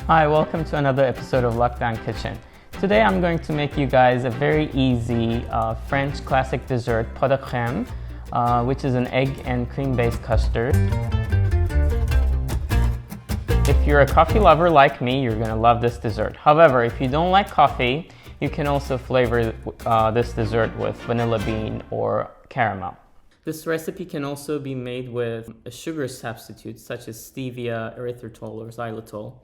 Hi, welcome to another episode of Lockdown Kitchen. Today I'm going to make you guys a very easy French classic dessert, pot de crème, which is an egg and cream-based custard. If you're a coffee lover like me, you're going to love this dessert. However, if you don't like coffee, you can also flavor this dessert with vanilla bean or caramel. This recipe can also be made with a sugar substitute such as stevia, erythritol, or xylitol.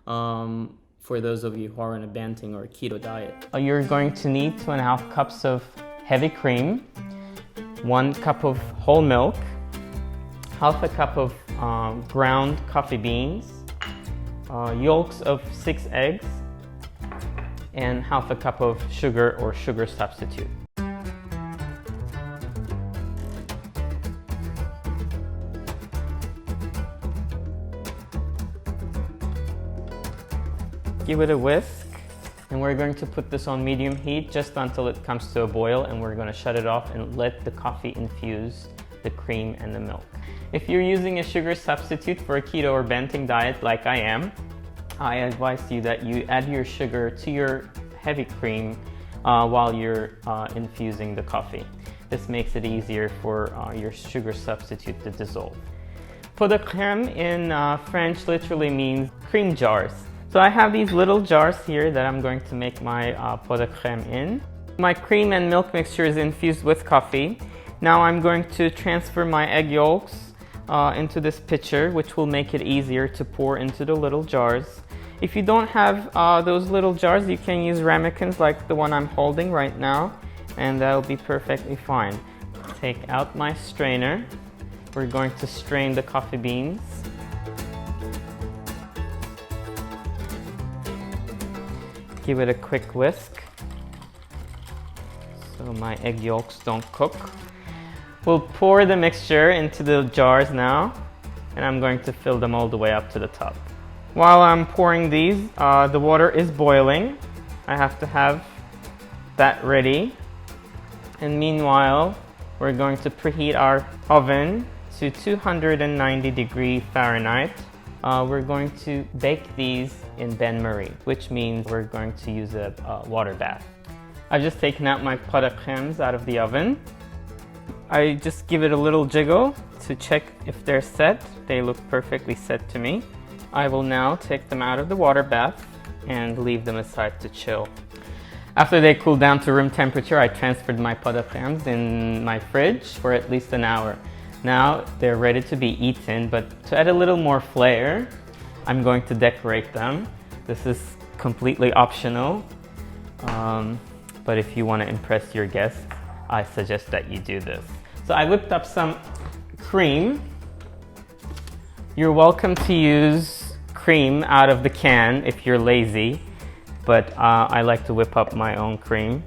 For those of you who are on a banting or a keto diet. You're going to need 2.5 cups of heavy cream, 1 cup of whole milk, half a cup of ground coffee beans, yolks of 6 eggs, and half a cup of sugar or sugar substitute. Give it a whisk, and we're going to put this on medium heat just until it comes to a boil, and we're going to shut it off and let the coffee infuse the cream and the milk. If you're using a sugar substitute for a keto or banting diet like I am, I advise you that you add your sugar to your heavy cream while you're infusing the coffee. This makes it easier for your sugar substitute to dissolve. Pot de crème in French literally means cream jars. So I have these little jars here that I'm going to make my pot de crème in. My cream and milk mixture is infused with coffee. Now I'm going to transfer my egg yolks into this pitcher, which will make it easier to pour into the little jars. If you don't have those little jars, you can use ramekins like the one I'm holding right now, and that'll be perfectly fine. Take out my strainer. We're going to strain the coffee beans. Give it a quick whisk so my egg yolks don't cook. We'll pour the mixture into the jars now, and I'm going to fill them all the way up to the top. While I'm pouring these, the water is boiling. I have to have that ready. And meanwhile, we're going to preheat our oven to 290 degrees Fahrenheit. We're going to bake these in bain-marie, which means we're going to use a water bath. I've just taken out my pot de crèmes out of the oven. I just give it a little jiggle to check if they're set. They look perfectly set to me. I will now take them out of the water bath and leave them aside to chill. After they cool down to room temperature, I transferred my pot de crèmes in my fridge for at least an hour. Now they're ready to be eaten, but to add a little more flair, I'm going to decorate them. This is completely optional, but if you want to impress your guests, I suggest that you do this. So I whipped up some cream. You're welcome to use cream out of the can if you're lazy, but I like to whip up my own cream.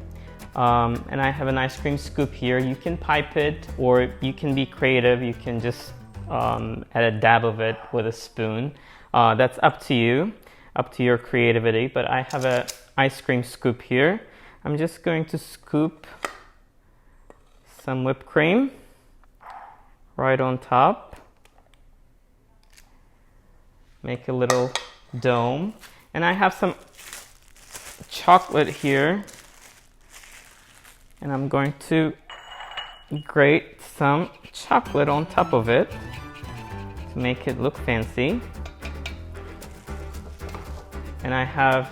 And I have an ice cream scoop here. You can pipe it, or you can be creative. You can just add a dab of it with a spoon. That's up to you, up to your creativity. But I have an ice cream scoop here. I'm just going to scoop some whipped cream right on top. Make a little dome. And I have some chocolate here. And I'm going to grate some chocolate on top of it to make it look fancy. And I have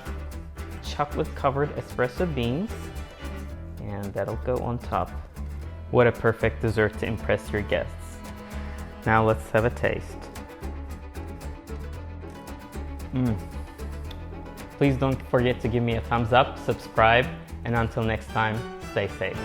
chocolate covered espresso beans, and that'll go on top. What a perfect dessert to impress your guests. Now let's have a taste. Please don't forget to give me a thumbs up, subscribe, and until next time, stay safe.